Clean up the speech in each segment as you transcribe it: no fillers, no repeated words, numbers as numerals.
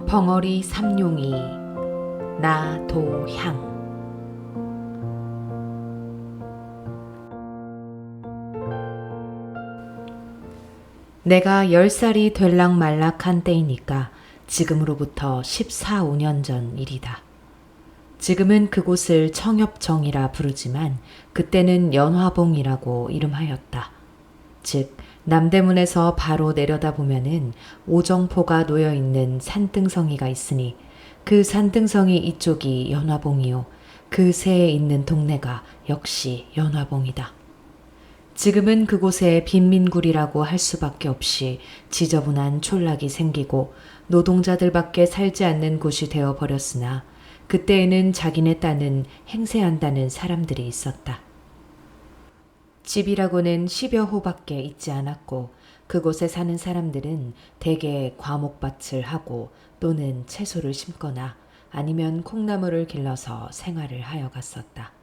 벙어리 삼룡이 나도향. 내가 10살이 될락말락한 때이니까 지금으로부터 14, 15년 전 일이다. 지금은 그곳을 청엽정이라 부르지만 그때는 연화봉이라고 이름하였다. 즉 남대문에서 바로 내려다보면은 오정포가 놓여있는 산등성이가 있으니 그 산등성이 이쪽이 연화봉이요 그 새에 있는 동네가 역시 연화봉이다. 지금은 그곳에 빈민굴이라고 할 수밖에 없이 지저분한 촌락이 생기고 노동자들밖에 살지 않는 곳이 되어버렸으나 그때에는 자기네 딴은 행세한다는 사람들이 있었다. 집이라고는 10여 호밖에 있지 않았고 그곳에 사는 사람들은 대개 과목밭을 하고 또는 채소를 심거나 아니면 콩나물을 길러서 생활을 하여 갔었다.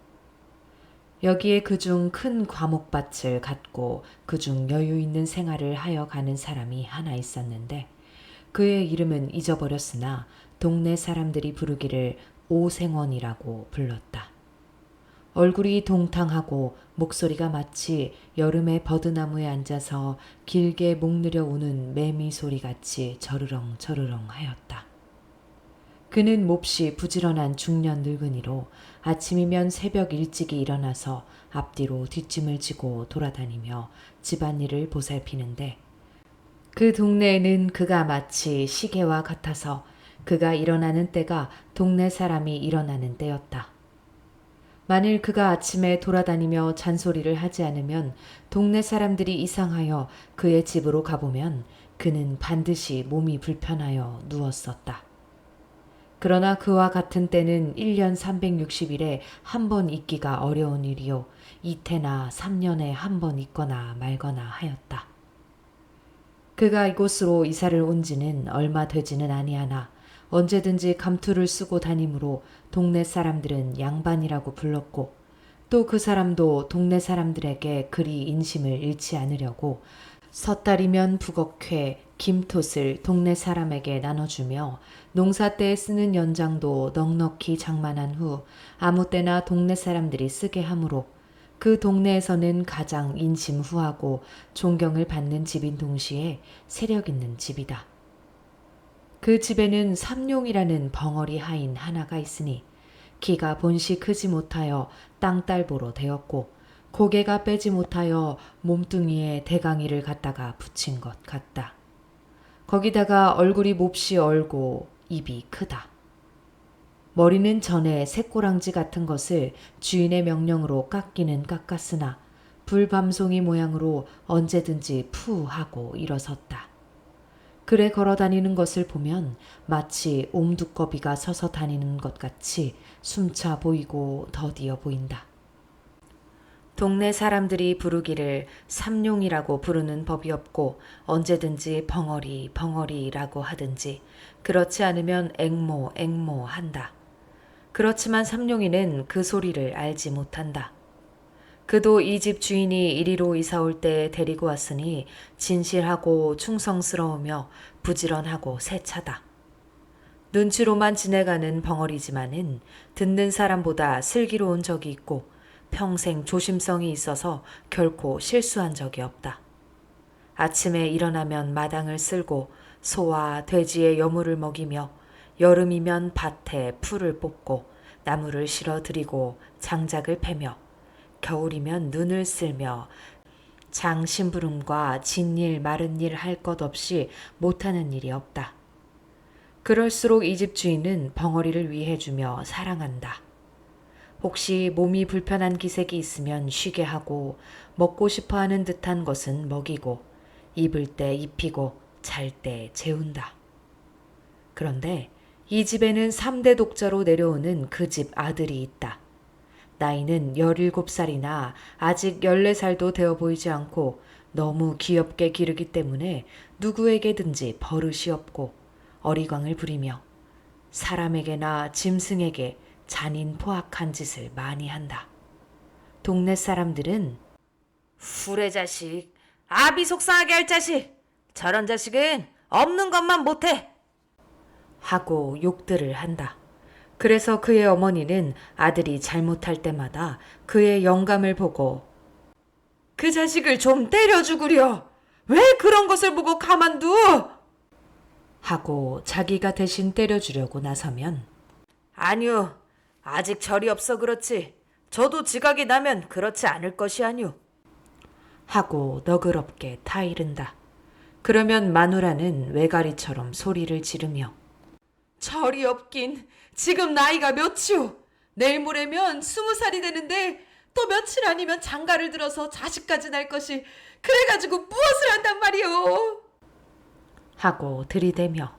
여기에 그중 큰 과목밭을 갖고 그중 여유 있는 생활을 하여 가는 사람이 하나 있었는데 그의 이름은 잊어버렸으나 동네 사람들이 부르기를 오생원이라고 불렀다. 얼굴이 동탕하고 목소리가 마치 여름에 버드나무에 앉아서 길게 목 느려 우는 매미 소리같이 저르렁 저르렁 하였다. 그는 몹시 부지런한 중년 늙은이로 아침이면 새벽 일찍이 일어나서 앞뒤로 뒷짐을 지고 돌아다니며 집안일을 보살피는데 그 동네에는 그가 마치 시계와 같아서 그가 일어나는 때가 동네 사람이 일어나는 때였다. 만일 그가 아침에 돌아다니며 잔소리를 하지 않으면 동네 사람들이 이상하여 그의 집으로 가보면 그는 반드시 몸이 불편하여 누웠었다. 그러나 그와 같은 때는 1년 360일에 한 번 있기가 어려운 일이요 이태나 3년에 한 번 있거나 말거나 하였다. 그가 이곳으로 이사를 온 지는 얼마 되지는 아니하나 언제든지 감투를 쓰고 다니므로 동네 사람들은 양반이라고 불렀고 또 그 사람도 동네 사람들에게 그리 인심을 잃지 않으려고 섣달이면 북어쾌, 김톳을 동네 사람에게 나눠주며 농사 때에 쓰는 연장도 넉넉히 장만한 후 아무 때나 동네 사람들이 쓰게 하므로 그 동네에서는 가장 인심후하고 존경을 받는 집인 동시에 세력 있는 집이다. 그 집에는 삼룡이라는 벙어리 하인 하나가 있으니 키가 본시 크지 못하여 땅딸보로 되었고 고개가 빼지 못하여 몸뚱이에 대강이를 갖다가 붙인 것 같다. 거기다가 얼굴이 몹시 얼고 입이 크다. 머리는 전에 새꼬랑지 같은 것을 주인의 명령으로 깎기는 깎았으나 불밤송이 모양으로 언제든지 푸 하고 일어섰다. 그래 걸어다니는 것을 보면 마치 옴두꺼비가 서서 다니는 것 같이 숨차 보이고 더디어 보인다. 동네 사람들이 부르기를 삼룡이라고 부르는 법이 없고 언제든지 벙어리 벙어리라고 하든지 그렇지 않으면 앵모 앵모 한다. 그렇지만 삼룡이는 그 소리를 알지 못한다. 그도 이 집 주인이 이리로 이사 올 때 데리고 왔으니 진실하고 충성스러우며 부지런하고 세차다. 눈치로만 지내가는 벙어리지만은 듣는 사람보다 슬기로운 적이 있고 평생 조심성이 있어서 결코 실수한 적이 없다. 아침에 일어나면 마당을 쓸고 소와 돼지의 여물을 먹이며 여름이면 밭에 풀을 뽑고 나무를 실어드리고 장작을 패며 겨울이면 눈을 쓸며 장심부름과 진일 마른일 할 것 없이 못하는 일이 없다. 그럴수록 이 집 주인은 벙어리를 위해주며 사랑한다. 혹시 몸이 불편한 기색이 있으면 쉬게 하고 먹고 싶어하는 듯한 것은 먹이고 입을 때 입히고 잘 때 재운다. 그런데 이 집에는 3대 독자로 내려오는 그 집 아들이 있다. 나이는 17살이나 아직 14살도 되어 보이지 않고 너무 귀엽게 기르기 때문에 누구에게든지 버릇이 없고 어리광을 부리며 사람에게나 짐승에게 잔인 포악한 짓을 많이 한다. 동네 사람들은 후레 자식, 아비 속상하게 할 자식, 저런 자식은 없는 것만 못해 하고 욕들을 한다. 그래서 그의 어머니는 아들이 잘못할 때마다 그의 영감을 보고 그 자식을 좀 때려 죽으려! 왜 그런 것을 보고 가만두! 하고 자기가 대신 때려주려고 나서면 아니요. 아직 절이 없어 그렇지. 저도 지각이 나면 그렇지 않을 것이 아니오. 하고 너그럽게 타이른다. 그러면 마누라는 외가리처럼 소리를 지르며 절이 없긴. 지금 나이가 몇이오? 내일 모레면 20살이 되는데 또 며칠 아니면 장가를 들어서 자식까지 날 것이 그래가지고 무엇을 한단 말이오? 하고 들이대며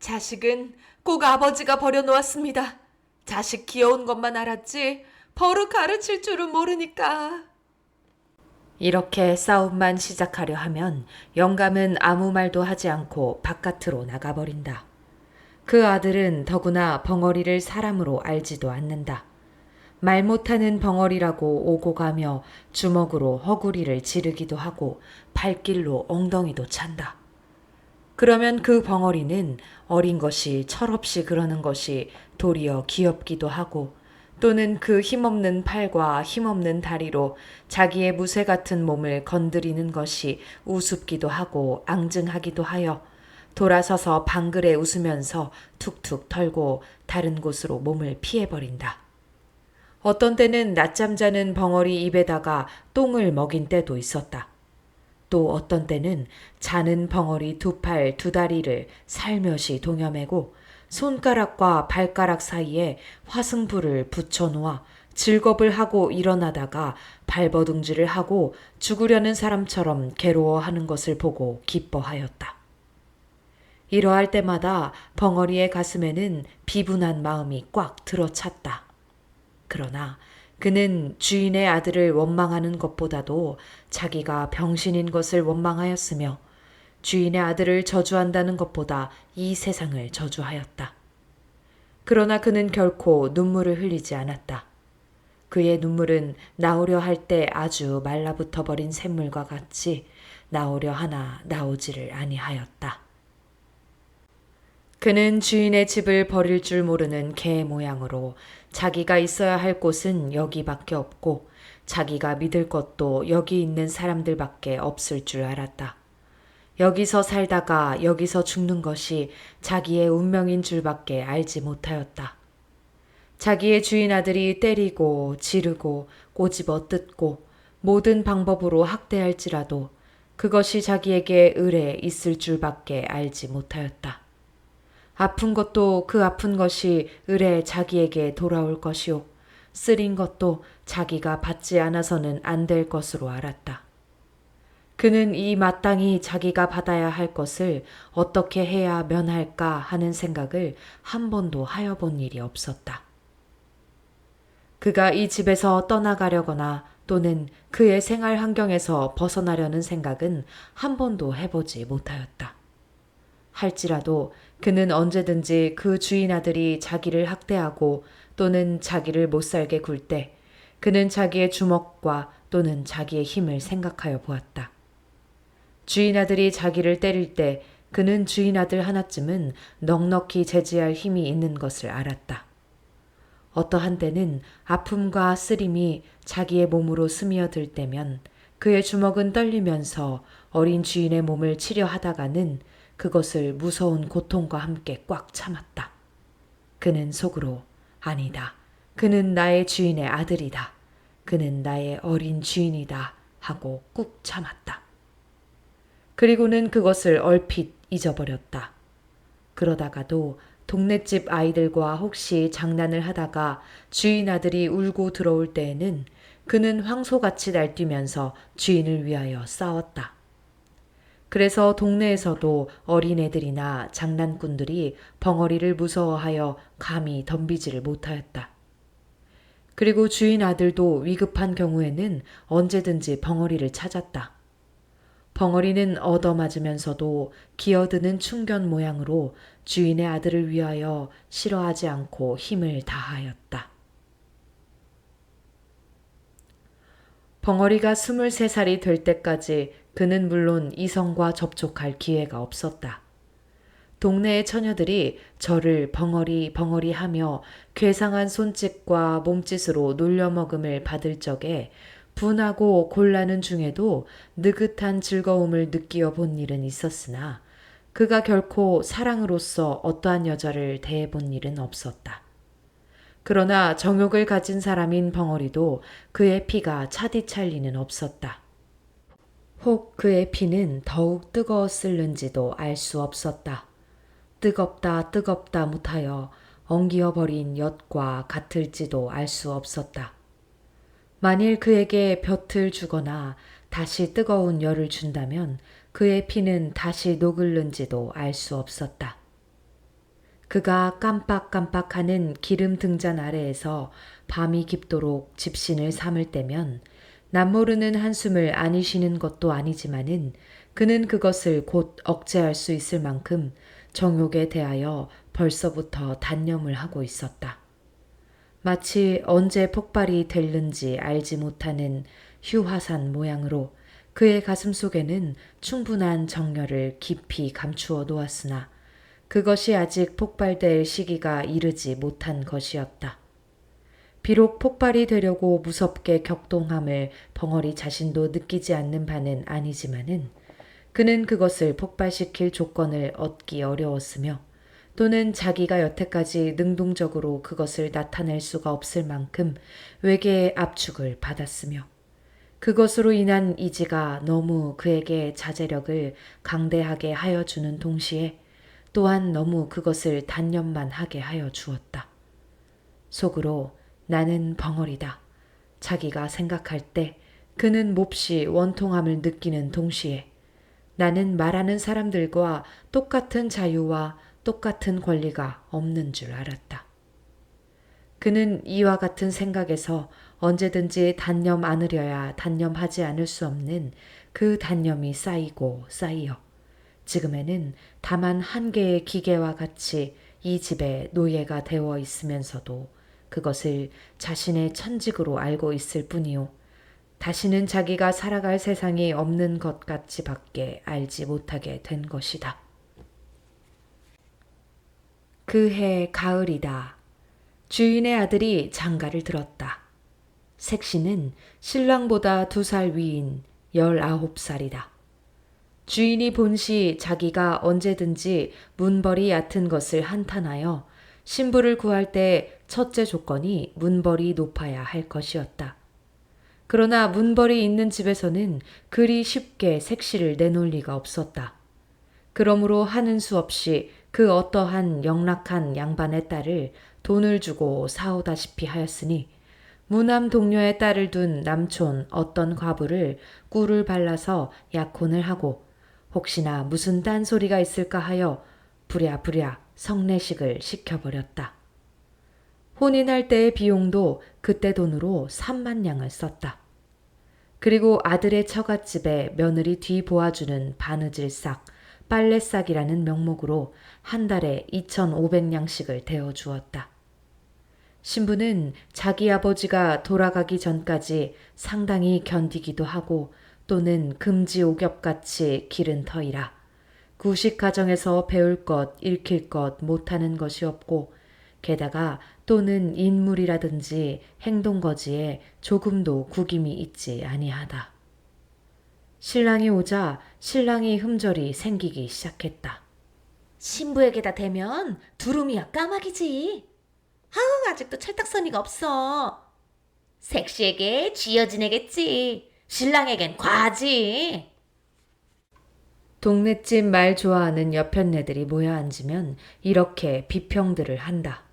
자식은 꼭 아버지가 버려놓았습니다. 자식 귀여운 것만 알았지 버릇 가르칠 줄은 모르니까. 이렇게 싸움만 시작하려 하면 영감은 아무 말도 하지 않고 바깥으로 나가버린다. 그 아들은 더구나 벙어리를 사람으로 알지도 않는다. 말 못하는 벙어리라고 오고 가며 주먹으로 허구리를 지르기도 하고 발길로 엉덩이도 찬다. 그러면 그 벙어리는 어린 것이 철없이 그러는 것이 도리어 귀엽기도 하고 또는 그 힘없는 팔과 힘없는 다리로 자기의 무쇠 같은 몸을 건드리는 것이 우습기도 하고 앙증하기도 하여 돌아서서 방글에 웃으면서 툭툭 털고 다른 곳으로 몸을 피해버린다. 어떤 때는 낮잠 자는 벙어리 입에다가 똥을 먹인 때도 있었다. 또 어떤 때는 자는 벙어리 두 팔 두 다리를 살며시 동여매고 손가락과 발가락 사이에 화승불을 붙여놓아 즐겁을 하고 일어나다가 발버둥질을 하고 죽으려는 사람처럼 괴로워하는 것을 보고 기뻐하였다. 이러할 때마다 벙어리의 가슴에는 비분한 마음이 꽉 들어찼다. 그러나 그는 주인의 아들을 원망하는 것보다도 자기가 병신인 것을 원망하였으며 주인의 아들을 저주한다는 것보다 이 세상을 저주하였다. 그러나 그는 결코 눈물을 흘리지 않았다. 그의 눈물은 나오려 할 때 아주 말라붙어 버린 샘물과 같이 나오려 하나 나오지를 아니하였다. 그는 주인의 집을 버릴 줄 모르는 개 모양으로 자기가 있어야 할 곳은 여기밖에 없고 자기가 믿을 것도 여기 있는 사람들밖에 없을 줄 알았다. 여기서 살다가 여기서 죽는 것이 자기의 운명인 줄밖에 알지 못하였다. 자기의 주인 아들이 때리고 지르고 꼬집어 뜯고 모든 방법으로 학대할지라도 그것이 자기에게 을에 있을 줄밖에 알지 못하였다. 아픈 것도 그 아픈 것이 을에 자기에게 돌아올 것이요. 쓰린 것도 자기가 받지 않아서는 안 될 것으로 알았다. 그는 이 마땅히 자기가 받아야 할 것을 어떻게 해야 면할까 하는 생각을 한 번도 하여 본 일이 없었다. 그가 이 집에서 떠나가려거나 또는 그의 생활 환경에서 벗어나려는 생각은 한 번도 해보지 못하였다. 할지라도 그는 언제든지 그 주인 아들이 자기를 학대하고 또는 자기를 못살게 굴 때 그는 자기의 주먹과 또는 자기의 힘을 생각하여 보았다. 주인 아들이 자기를 때릴 때 그는 주인 아들 하나쯤은 넉넉히 제지할 힘이 있는 것을 알았다. 어떠한 때는 아픔과 쓰림이 자기의 몸으로 스며들 때면 그의 주먹은 떨리면서 어린 주인의 몸을 치려 하다가는 그것을 무서운 고통과 함께 꽉 참았다. 그는 속으로 아니다. 그는 나의 주인의 아들이다. 그는 나의 어린 주인이다 하고 꾹 참았다. 그리고는 그것을 얼핏 잊어버렸다. 그러다가도 동네집 아이들과 혹시 장난을 하다가 주인 아들이 울고 들어올 때에는 그는 황소같이 날뛰면서 주인을 위하여 싸웠다. 그래서 동네에서도 어린애들이나 장난꾼들이 벙어리를 무서워하여 감히 덤비지를 못하였다. 그리고 주인 아들도 위급한 경우에는 언제든지 벙어리를 찾았다. 벙어리는 얻어맞으면서도 기어드는 충견 모양으로 주인의 아들을 위하여 싫어하지 않고 힘을 다하였다. 벙어리가 23살이 될 때까지 그는 물론 이성과 접촉할 기회가 없었다. 동네의 처녀들이 저를 벙어리 벙어리 하며 괴상한 손짓과 몸짓으로 놀려먹음을 받을 적에 분하고 곤란한 중에도 느긋한 즐거움을 느끼어 본 일은 있었으나 그가 결코 사랑으로서 어떠한 여자를 대해본 일은 없었다. 그러나 정욕을 가진 사람인 벙어리도 그의 피가 차디찰 리는 없었다. 혹 그의 피는 더욱 뜨거웠을는지도 알 수 없었다. 뜨겁다 뜨겁다 못하여 엉기어버린 엿과 같을지도 알 수 없었다. 만일 그에게 볕을 주거나 다시 뜨거운 열을 준다면 그의 피는 다시 녹을는지도 알 수 없었다. 그가 깜빡깜빡하는 기름 등잔 아래에서 밤이 깊도록 집신을 삼을 때면 남모르는 한숨을 안 쉬는 것도 아니지만은 그는 그것을 곧 억제할 수 있을 만큼 정욕에 대하여 벌써부터 단념을 하고 있었다. 마치 언제 폭발이 될는지 알지 못하는 휴화산 모양으로 그의 가슴 속에는 충분한 정열을 깊이 감추어 놓았으나 그것이 아직 폭발될 시기가 이르지 못한 것이었다. 비록 폭발이 되려고 무섭게 격동함을 벙어리 자신도 느끼지 않는 바는 아니지만은 그는 그것을 폭발시킬 조건을 얻기 어려웠으며 또는 자기가 여태까지 능동적으로 그것을 나타낼 수가 없을 만큼 외계의 압축을 받았으며 그것으로 인한 이지가 너무 그에게 자제력을 강대하게 하여 주는 동시에 또한 너무 그것을 단념만 하게 하여 주었다. 속으로 나는 벙어리다. 자기가 생각할 때 그는 몹시 원통함을 느끼는 동시에 나는 말하는 사람들과 똑같은 자유와 똑같은 권리가 없는 줄 알았다. 그는 이와 같은 생각에서 언제든지 단념 않으려야 단념하지 않을 수 없는 그 단념이 쌓이고 쌓이어 지금에는 다만 한 개의 기계와 같이 이 집의 노예가 되어 있으면서도 그것을 자신의 천직으로 알고 있을 뿐이요. 다시는 자기가 살아갈 세상이 없는 것 같이 밖에 알지 못하게 된 것이다. 그해 가을이다. 주인의 아들이 장가를 들었다. 색시는 신랑보다 2살 위인 19살이다. 주인이 본시 자기가 언제든지 문벌이 얕은 것을 한탄하여 신부를 구할 때 첫째 조건이 문벌이 높아야 할 것이었다. 그러나 문벌이 있는 집에서는 그리 쉽게 색시를 내놓을 리가 없었다. 그러므로 하는 수 없이 그 어떠한 영락한 양반의 딸을 돈을 주고 사오다시피 하였으니 무남 동료의 딸을 둔 남촌 어떤 과부를 꿀을 발라서 약혼을 하고 혹시나 무슨 딴소리가 있을까 하여 부랴부랴 성례식을 시켜버렸다. 혼인할 때의 비용도 그때 돈으로 3만 냥을 썼다. 그리고 아들의 처갓집에 며느리 뒤 보아주는 바느질싹, 빨래싹이라는 명목으로 한 달에 2,500냥씩을 대어 주었다. 신부는 자기 아버지가 돌아가기 전까지 상당히 견디기도 하고 또는 금지옥엽같이 기른 터이라 구식 가정에서 배울 것, 읽힐 것 못하는 것이 없고 게다가 또는 인물이라든지 행동거지에 조금도 구김이 있지 아니하다. 신랑이 오자 신랑이 흠절이 생기기 시작했다. 신부에게다 대면 두루미야 까마귀지. 아우 아직도 철딱서니가 없어. 색시에게 쥐어지내겠지. 신랑에겐 과지. 동네집 말 좋아하는 여편네들이 모여 앉으면 이렇게 비평들을 한다.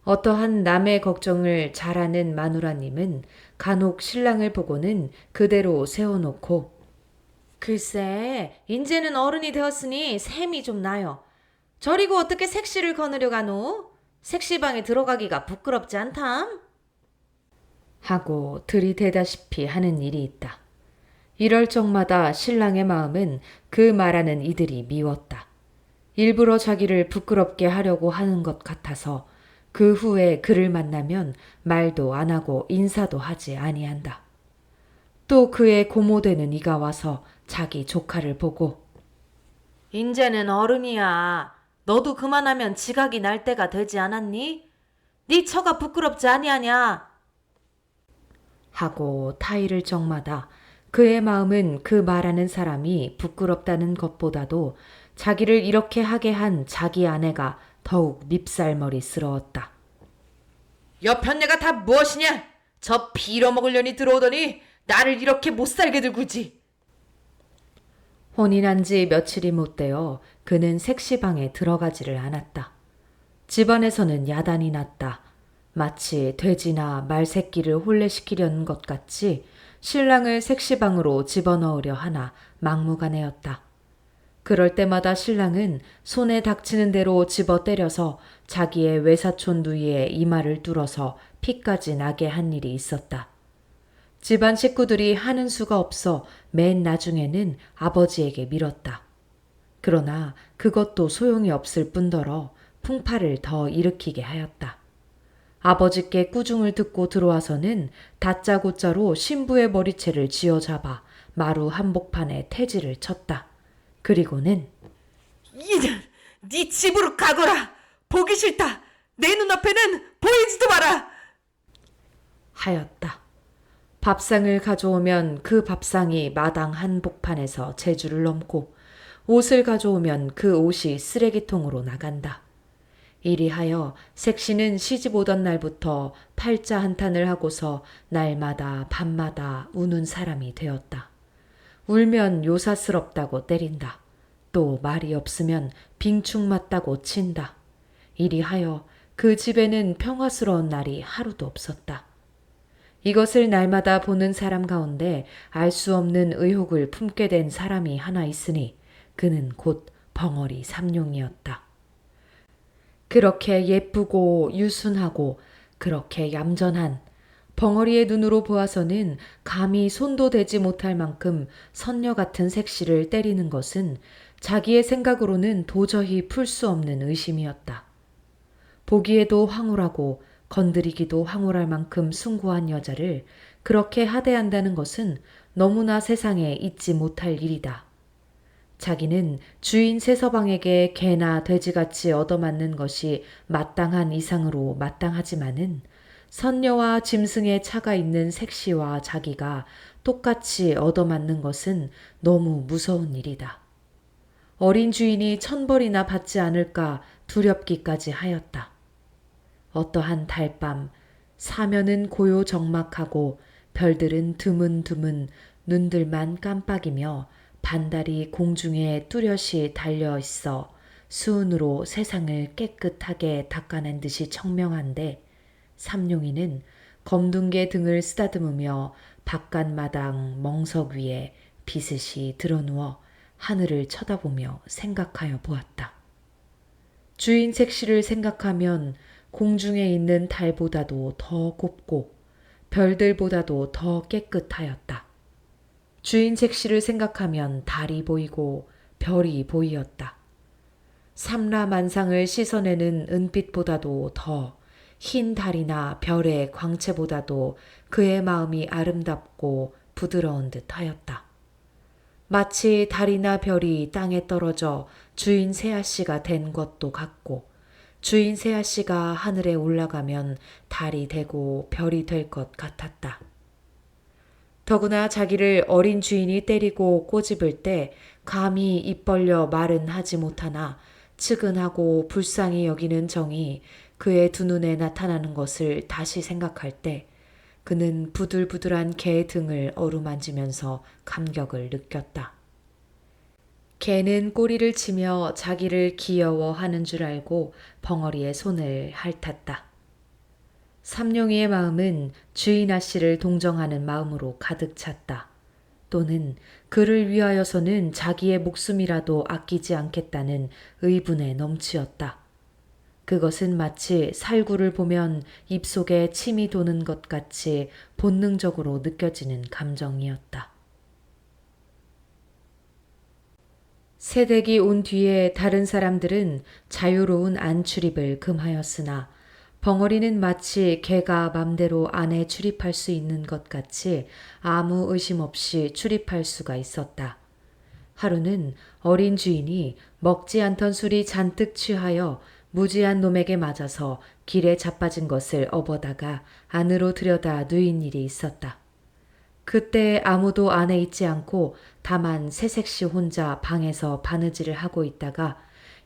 어떠한 남의 걱정을 잘하는 마누라님은 간혹 신랑을 보고는 그대로 세워놓고 글쎄 인제는 어른이 되었으니 셈이 좀 나요. 저리고 어떻게 색시를 거느려 가노? 색시방에 들어가기가 부끄럽지 않담? 하고 들이대다시피 하는 일이 있다. 이럴 적마다 신랑의 마음은 그 말하는 이들이 미웠다. 일부러 자기를 부끄럽게 하려고 하는 것 같아서 그 후에 그를 만나면 말도 안 하고 인사도 하지 아니한다. 또 그의 고모되는 이가 와서 자기 조카를 보고 인제는 어른이야. 너도 그만하면 지각이 날 때가 되지 않았니? 네 처가 부끄럽지 아니하냐? 하고 타이를 적마다 그의 마음은 그 말하는 사람이 부끄럽다는 것보다도 자기를 이렇게 하게 한 자기 아내가 더욱 밉살머리스러웠다. 여편네가 다 무엇이냐? 저 빌어먹으려니 들어오더니 나를 이렇게 못살게 들구지. 혼인한 지 며칠이 못 되어 그는 색시방에 들어가지를 않았다. 집안에서는 야단이 났다. 마치 돼지나 말새끼를 혼례시키려는 것 같이 신랑을 색시방으로 집어넣으려 하나 막무가내였다. 그럴 때마다 신랑은 손에 닥치는 대로 집어 때려서 자기의 외사촌 누이의 이마를 뚫어서 피까지 나게 한 일이 있었다. 집안 식구들이 하는 수가 없어 맨 나중에는 아버지에게 밀었다. 그러나 그것도 소용이 없을 뿐더러 풍파를 더 일으키게 하였다. 아버지께 꾸중을 듣고 들어와서는 다짜고짜로 신부의 머리채를 쥐어잡아 마루 한복판에 태지를 쳤다. 그리고는 이년, 네 집으로 가거라. 보기 싫다. 내 눈앞에는 보이지도 마라. 하였다. 밥상을 가져오면 그 밥상이 마당 한복판에서 제주를 넘고 옷을 가져오면 그 옷이 쓰레기통으로 나간다. 이리하여 색시는 시집 오던 날부터 팔자 한탄을 하고서 날마다 밤마다 우는 사람이 되었다. 울면 요사스럽다고 때린다. 또 말이 없으면 빙충 맞다고 친다. 이리하여 그 집에는 평화스러운 날이 하루도 없었다. 이것을 날마다 보는 사람 가운데 알 수 없는 의혹을 품게 된 사람이 하나 있으니 그는 곧 벙어리 삼룡이었다. 그렇게 예쁘고 유순하고 그렇게 얌전한 벙어리의 눈으로 보아서는 감히 손도 대지 못할 만큼 선녀 같은 색시를 때리는 것은 자기의 생각으로는 도저히 풀 수 없는 의심이었다. 보기에도 황홀하고 건드리기도 황홀할 만큼 숭고한 여자를 그렇게 하대한다는 것은 너무나 세상에 있지 못할 일이다. 자기는 주인 세서방에게 개나 돼지같이 얻어맞는 것이 마땅한 이상으로 마땅하지만은 선녀와 짐승의 차가 있는 색시와 자기가 똑같이 얻어맞는 것은 너무 무서운 일이다. 어린 주인이 천벌이나 받지 않을까 두렵기까지 하였다. 어떠한 달밤 사면은 고요적막하고 별들은 드문드문 눈들만 깜빡이며 반달이 공중에 뚜렷이 달려있어 수은으로 세상을 깨끗하게 닦아낸 듯이 청명한데 삼룡이는 검둥개 등을 쓰다듬으며 바깥마당 멍석 위에 비스시 드러누워 하늘을 쳐다보며 생각하여 보았다. 주인 색시를 생각하면 공중에 있는 달보다도 더 곱고 별들보다도 더 깨끗하였다. 주인 색시를 생각하면 달이 보이고 별이 보이었다. 삼라만상을 씻어내는 은빛보다도 더 흰 달이나 별의 광채보다도 그의 마음이 아름답고 부드러운 듯 하였다. 마치 달이나 별이 땅에 떨어져 주인 새아씨가 된 것도 같고 주인 새아씨가 하늘에 올라가면 달이 되고 별이 될 것 같았다. 더구나 자기를 어린 주인이 때리고 꼬집을 때 감히 입 벌려 말은 하지 못하나 측은하고 불쌍히 여기는 정이 그의 두 눈에 나타나는 것을 다시 생각할 때 그는 부들부들한 개의 등을 어루만지면서 감격을 느꼈다. 개는 꼬리를 치며 자기를 귀여워하는 줄 알고 벙어리에 손을 핥았다. 삼룡이의 마음은 주인 아씨를 동정하는 마음으로 가득 찼다. 또는 그를 위하여서는 자기의 목숨이라도 아끼지 않겠다는 의분에 넘치었다. 그것은 마치 살구를 보면 입속에 침이 도는 것 같이 본능적으로 느껴지는 감정이었다. 새댁이 온 뒤에 다른 사람들은 자유로운 안출입을 금하였으나 벙어리는 마치 개가 맘대로 안에 출입할 수 있는 것 같이 아무 의심 없이 출입할 수가 있었다. 하루는 어린 주인이 먹지 않던 술이 잔뜩 취하여 무지한 놈에게 맞아서 길에 자빠진 것을 업어다가 안으로 들여다 누인 일이 있었다. 그때 아무도 안에 있지 않고 다만 새색시 혼자 방에서 바느질을 하고 있다가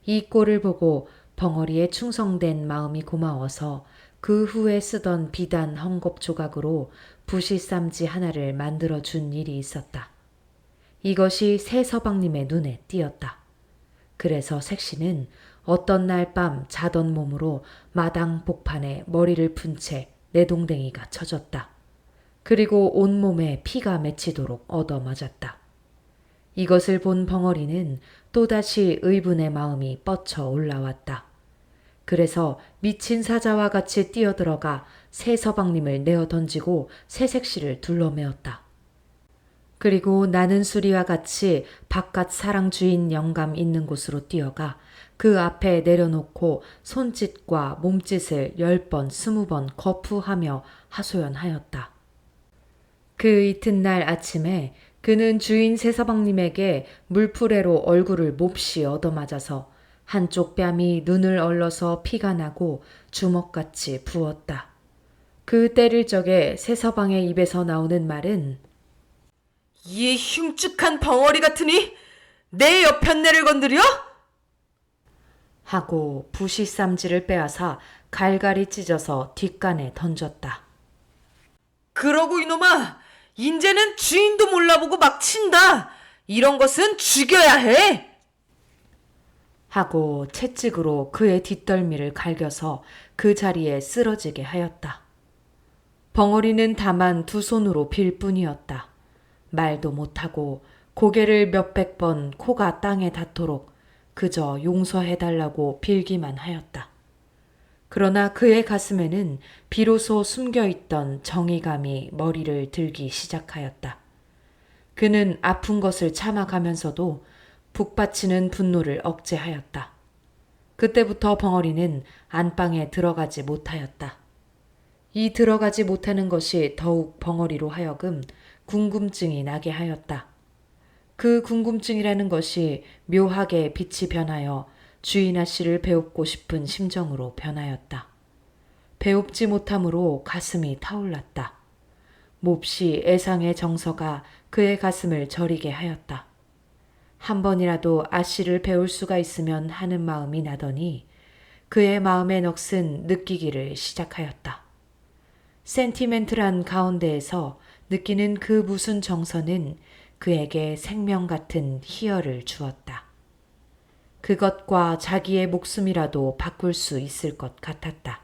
이 꼴을 보고 벙어리에 충성된 마음이 고마워서 그 후에 쓰던 비단 헝겊 조각으로 부시쌈지 하나를 만들어 준 일이 있었다. 이것이 새 서방님의 눈에 띄었다. 그래서 색시는 어떤 날 밤 자던 몸으로 마당 복판에 머리를 푼 채 내동댕이가 쳐졌다. 그리고 온몸에 피가 맺히도록 얻어맞았다. 이것을 본 벙어리는 또다시 의분의 마음이 뻗쳐 올라왔다. 그래서 미친 사자와 같이 뛰어들어가 새 서방님을 내어 던지고 새색시를 둘러매었다. 그리고 나는 수리와 같이 바깥 사랑 주인 영감 있는 곳으로 뛰어가 그 앞에 내려놓고 손짓과 몸짓을 10번, 20번 거푸하며 하소연하였다. 그 이튿날 아침에 그는 주인 새서방님에게 물풀에로 얼굴을 몹시 얻어맞아서 한쪽 뺨이 눈을 얼러서 피가 나고 주먹같이 부었다. 그 때릴 적에 새서방의 입에서 나오는 말은 이 흉측한 벙어리 같으니 내 여편네를 건드려? 하고 부시쌈지를 빼앗아 갈갈이 찢어서 뒷간에 던졌다. 그러고 이놈아, 인제는 주인도 몰라보고 막 친다. 이런 것은 죽여야 해. 하고 채찍으로 그의 뒷덜미를 갈겨서 그 자리에 쓰러지게 하였다. 벙어리는 다만 두 손으로 빌 뿐이었다. 말도 못하고 고개를 몇백 번 코가 땅에 닿도록 그저 용서해달라고 빌기만 하였다. 그러나 그의 가슴에는 비로소 숨겨있던 정의감이 머리를 들기 시작하였다. 그는 아픈 것을 참아가면서도 북받치는 분노를 억제하였다. 그때부터 벙어리는 안방에 들어가지 못하였다. 이 들어가지 못하는 것이 더욱 벙어리로 하여금 궁금증이 나게 하였다. 그 궁금증이라는 것이 묘하게 빛이 변하여 주인아 씨를 배웁고 싶은 심정으로 변하였다. 배웁지 못함으로 가슴이 타올랐다. 몹시 애상의 정서가 그의 가슴을 저리게 하였다. 한 번이라도 아씨를 배울 수가 있으면 하는 마음이 나더니 그의 마음의 넋은 느끼기를 시작하였다. 센티멘트란 가운데에서 느끼는 그 무슨 정서는 그에게 생명 같은 희열을 주었다. 그것과 자기의 목숨이라도 바꿀 수 있을 것 같았다.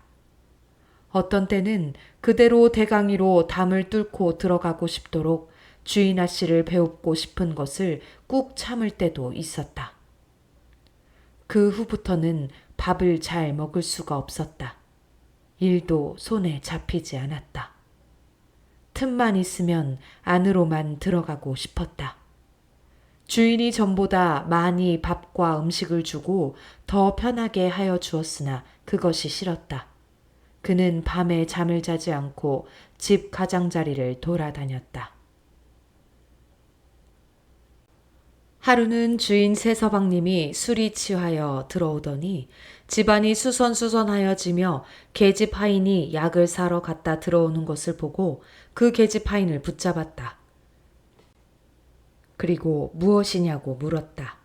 어떤 때는 그대로 대강이로 담을 뚫고 들어가고 싶도록 주인아 씨를 배웁고 싶은 것을 꾹 참을 때도 있었다. 그 후부터는 밥을 잘 먹을 수가 없었다. 일도 손에 잡히지 않았다. 틈만 있으면 안으로만 들어가고 싶었다. 주인이 전보다 많이 밥과 음식을 주고 더 편하게 하여 주었으나 그것이 싫었다. 그는 밤에 잠을 자지 않고 집 가장자리를 돌아다녔다. 하루는 주인 새서방님이 술이 취하여 들어오더니 집안이 수선수선하여지며 계집 하인이 약을 사러 갔다 들어오는 것을 보고 그 계집 하인을 붙잡았다. 그리고 무엇이냐고 물었다.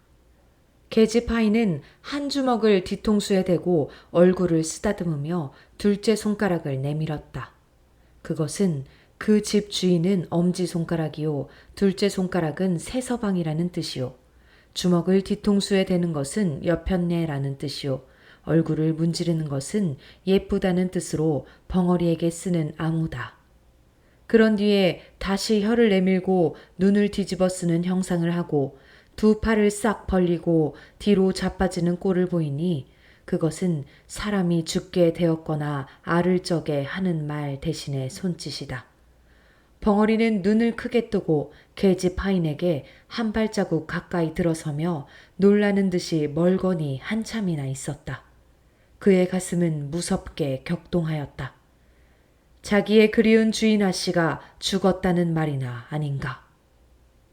계집 하인은 한 주먹을 뒤통수에 대고 얼굴을 쓰다듬으며 둘째 손가락을 내밀었다. 그것은 그 집 주인은 엄지손가락이요 둘째 손가락은 새서방이라는 뜻이요 주먹을 뒤통수에 대는 것은 여편네라는 뜻이요 얼굴을 문지르는 것은 예쁘다는 뜻으로 벙어리에게 쓰는 암호다. 그런 뒤에 다시 혀를 내밀고 눈을 뒤집어 쓰는 형상을 하고 두 팔을 싹 벌리고 뒤로 자빠지는 꼴을 보이니 그것은 사람이 죽게 되었거나 앓을 적에 하는 말 대신에 손짓이다. 벙어리는 눈을 크게 뜨고 계집 하인에게 한 발자국 가까이 들어서며 놀라는 듯이 멀거니 한참이나 있었다. 그의 가슴은 무섭게 격동하였다. 자기의 그리운 주인 아씨가 죽었다는 말이나 아닌가.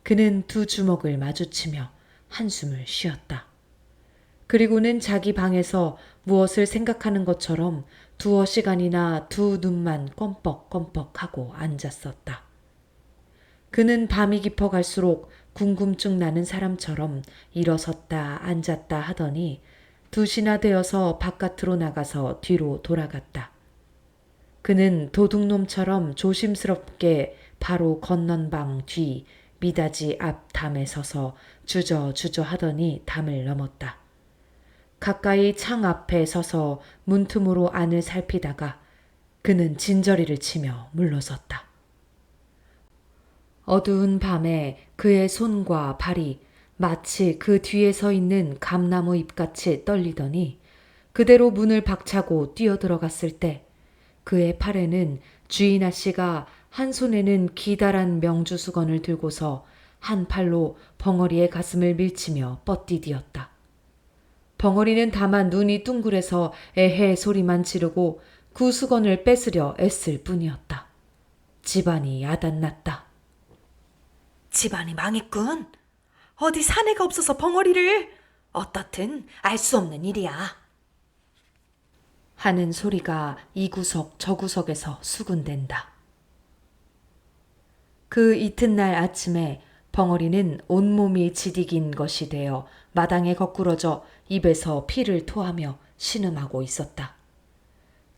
그는 두 주먹을 마주치며 한숨을 쉬었다. 그리고는 자기 방에서 무엇을 생각하는 것처럼 두어 시간이나 두 눈만 껌뻑껌뻑하고 앉았었다. 그는 밤이 깊어갈수록 궁금증 나는 사람처럼 일어섰다 앉았다 하더니 2시나 되어서 바깥으로 나가서 뒤로 돌아갔다. 그는 도둑놈처럼 조심스럽게 바로 건넌방 뒤 미닫이 앞 담에 서서 주저주저 하더니 담을 넘었다. 가까이 창 앞에 서서 문틈으로 안을 살피다가 그는 진저리를 치며 물러섰다. 어두운 밤에 그의 손과 발이 마치 그 뒤에 서 있는 감나무 잎같이 떨리더니 그대로 문을 박차고 뛰어들어갔을 때 그의 팔에는 주인 아씨가 한 손에는 기다란 명주수건을 들고서 한 팔로 벙어리의 가슴을 밀치며 뻗디디었다. 벙어리는 다만 눈이 둥그레서 에헤 소리만 지르고 그 수건을 뺏으려 애쓸 뿐이었다. 집안이 야단났다. 집안이 망했군. 어디 사내가 없어서 벙어리를. 어떻든 알 수 없는 일이야. 하는 소리가 이 구석 저 구석에서 수군댄다. 그 이튿날 아침에 벙어리는 온몸이 지디긴 것이 되어 마당에 거꾸러져 입에서 피를 토하며 신음하고 있었다.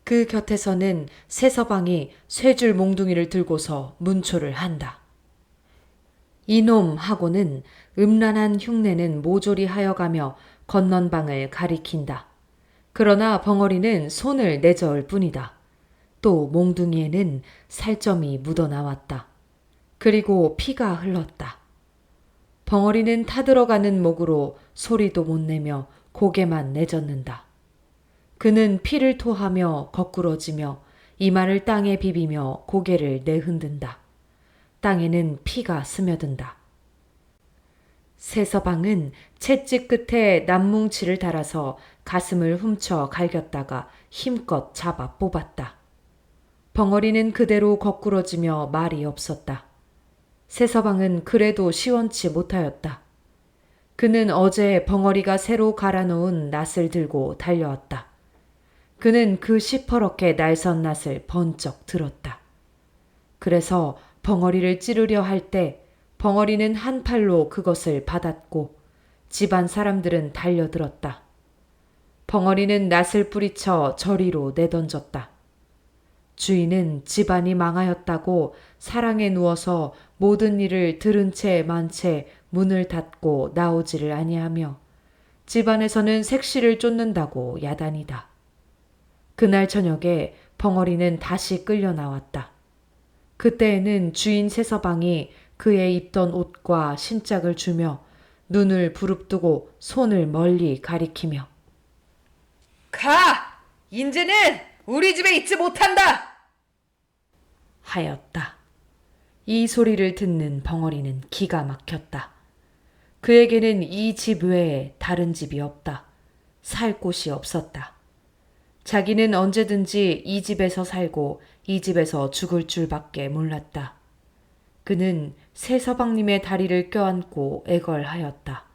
그 곁에서는 새서방이 쇠줄 몽둥이를 들고서 문초를 한다. 이놈 하고는 음란한 흉내는 모조리 하여가며 건넌방을 가리킨다. 그러나 벙어리는 손을 내저을 뿐이다. 또 몽둥이에는 살점이 묻어나왔다. 그리고 피가 흘렀다. 벙어리는 타들어가는 목으로 소리도 못 내며 고개만 내젓는다. 그는 피를 토하며 거꾸러지며 이마를 땅에 비비며 고개를 내흔든다. 땅에는 피가 스며든다. 새서방은 채찍 끝에 남뭉치를 달아서 가슴을 훔쳐 갈겼다가 힘껏 잡아 뽑았다. 벙어리는 그대로 거꾸러지며 말이 없었다. 새서방은 그래도 시원치 못하였다. 그는 어제 벙어리가 새로 갈아놓은 낫을 들고 달려왔다. 그는 그 시퍼렇게 날선 낫을 번쩍 들었다. 그래서 벙어리를 찌르려 할 때 벙어리는 한 팔로 그것을 받았고 집안 사람들은 달려들었다. 벙어리는 낫을 뿌리쳐 저리로 내던졌다. 주인은 집안이 망하였다고 사랑에 누워서 모든 일을 들은 채 만 채 문을 닫고 나오지를 아니하며 집안에서는 색시를 쫓는다고 야단이다. 그날 저녁에 벙어리는 다시 끌려 나왔다. 그때에는 주인 새서방이 그의 입던 옷과 신짝을 주며 눈을 부릅뜨고 손을 멀리 가리키며 가! 인제는 우리 집에 있지 못한다! 하였다. 이 소리를 듣는 벙어리는 기가 막혔다. 그에게는 이 집 외에 다른 집이 없다. 살 곳이 없었다. 자기는 언제든지 이 집에서 살고 이 집에서 죽을 줄밖에 몰랐다. 그는 새서방님의 다리를 껴안고 애걸하였다.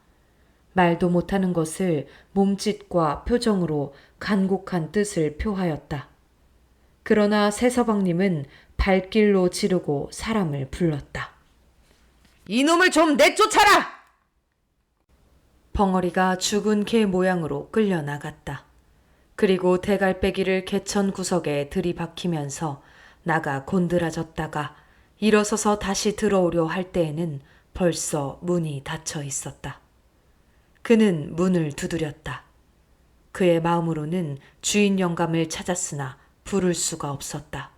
말도 못하는 것을 몸짓과 표정으로 간곡한 뜻을 표하였다. 그러나 새서방님은 발길로 지르고 사람을 불렀다. 이놈을 좀 내쫓아라! 벙어리가 죽은 개 모양으로 끌려 나갔다. 그리고 대갈배기를 개천 구석에 들이박히면서 나가 곤드라졌다가 일어서서 다시 들어오려 할 때에는 벌써 문이 닫혀 있었다. 그는 문을 두드렸다. 그의 마음으로는 주인 영감을 찾았으나 부를 수가 없었다.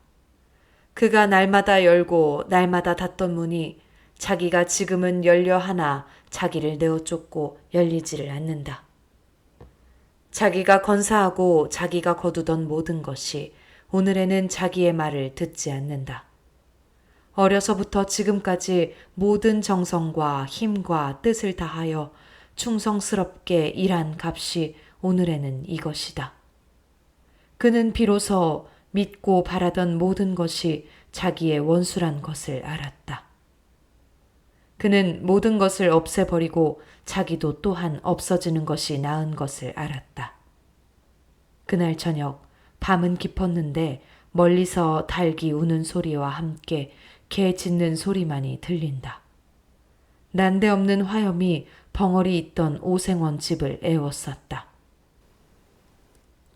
그가 날마다 열고 날마다 닫던 문이 자기가 지금은 열려 하나 자기를 내어 쫓고 열리지를 않는다. 자기가 건사하고 자기가 거두던 모든 것이 오늘에는 자기의 말을 듣지 않는다. 어려서부터 지금까지 모든 정성과 힘과 뜻을 다하여 충성스럽게 일한 값이 오늘에는 이것이다. 그는 비로소 믿고 바라던 모든 것이 자기의 원수란 것을 알았다. 그는 모든 것을 없애버리고 자기도 또한 없어지는 것이 나은 것을 알았다. 그날 저녁 밤은 깊었는데 멀리서 닭이 우는 소리와 함께 개 짖는 소리만이 들린다. 난데없는 화염이 벙어리 있던 오생원 집을 애워쌌다.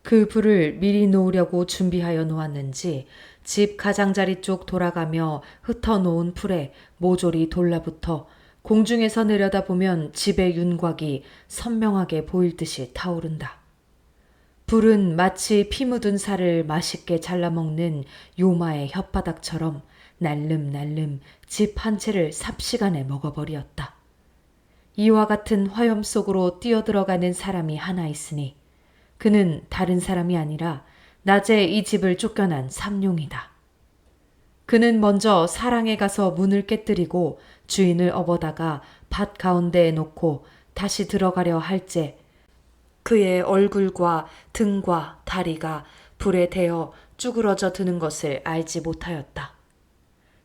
그 불을 미리 놓으려고 준비하여 놓았는지 집 가장자리 쪽 돌아가며 흩어놓은 풀에 모조리 돌라붙어 공중에서 내려다보면 집의 윤곽이 선명하게 보일 듯이 타오른다. 불은 마치 피 묻은 살을 맛있게 잘라먹는 요마의 혓바닥처럼 날름날름 집 한 채를 삽시간에 먹어버리었다. 이와 같은 화염 속으로 뛰어들어가는 사람이 하나 있으니 그는 다른 사람이 아니라 낮에 이 집을 쫓겨난 삼룡이다. 그는 먼저 사랑에 가서 문을 깨뜨리고 주인을 업어다가 밭 가운데에 놓고 다시 들어가려 할제 그의 얼굴과 등과 다리가 불에 대어 쭈그러져 드는 것을 알지 못하였다.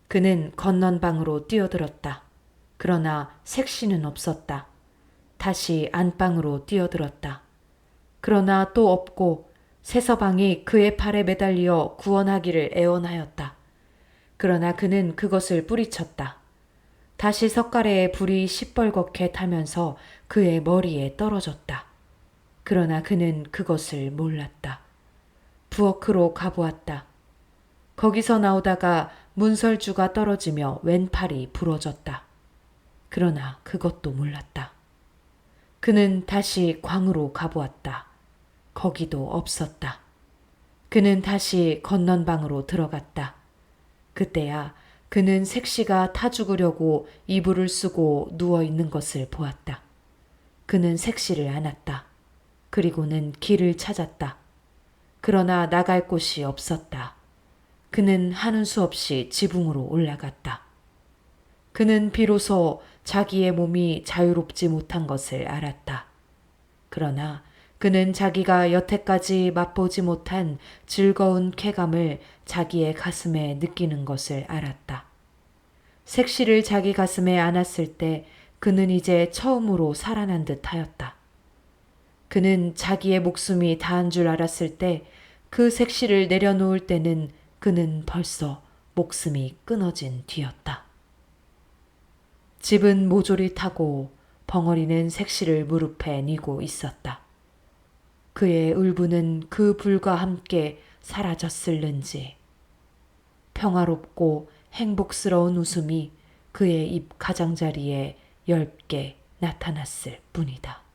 그는 건넌방으로 뛰어들었다. 그러나 색시는 없었다. 다시 안방으로 뛰어들었다. 그러나 또 없고 세서방이 그의 팔에 매달려 구원하기를 애원하였다. 그러나 그는 그것을 뿌리쳤다. 다시 석가래에 불이 시뻘겋게 타면서 그의 머리에 떨어졌다. 그러나 그는 그것을 몰랐다. 부엌으로 가보았다. 거기서 나오다가 문설주가 떨어지며 왼팔이 부러졌다. 그러나 그것도 몰랐다. 그는 다시 광으로 가보았다. 거기도 없었다. 그는 다시 건넌방으로 들어갔다. 그때야 그는 색시가 타 죽으려고 이불을 쓰고 누워있는 것을 보았다. 그는 색시를 안았다. 그리고는 길을 찾았다. 그러나 나갈 곳이 없었다. 그는 하는 수 없이 지붕으로 올라갔다. 그는 비로소 자기의 몸이 자유롭지 못한 것을 알았다. 그러나 그는 자기가 여태까지 맛보지 못한 즐거운 쾌감을 자기의 가슴에 느끼는 것을 알았다. 색시를 자기 가슴에 안았을 때 그는 이제 처음으로 살아난 듯 하였다. 그는 자기의 목숨이 다한 줄 알았을 때 그 색시를 내려놓을 때는 그는 벌써 목숨이 끊어진 뒤였다. 집은 모조리 타고 벙어리는 색시를 무릎에 니고 있었다. 그의 울분은 그 불과 함께 사라졌을는지 평화롭고 행복스러운 웃음이 그의 입 가장자리에 엷게 나타났을 뿐이다.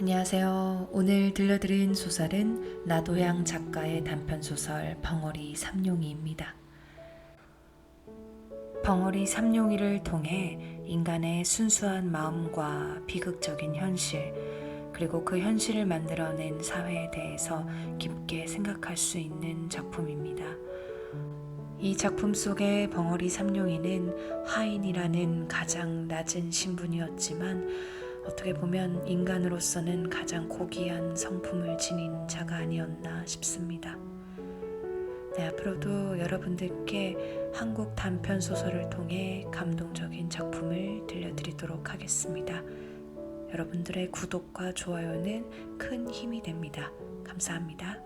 안녕하세요. 오늘 들려드린 소설은 나도양 작가의 단편소설 벙어리 삼룡이입니다. 벙어리 삼룡이를 통해 인간의 순수한 마음과 비극적인 현실, 그리고 그 현실을 만들어낸 사회에 대해서 깊게 생각할 수 있는 작품입니다. 이 작품 속의 벙어리 삼룡이는 하인이라는 가장 낮은 신분이었지만 어떻게 보면 인간으로서는 가장 고귀한 성품을 지닌 자가 아니었나 싶습니다. 네, 앞으로도 여러분들께 한국 단편 소설을 통해 감동적인 작품을 들려드리도록 하겠습니다. 여러분들의 구독과 좋아요는 큰 힘이 됩니다. 감사합니다.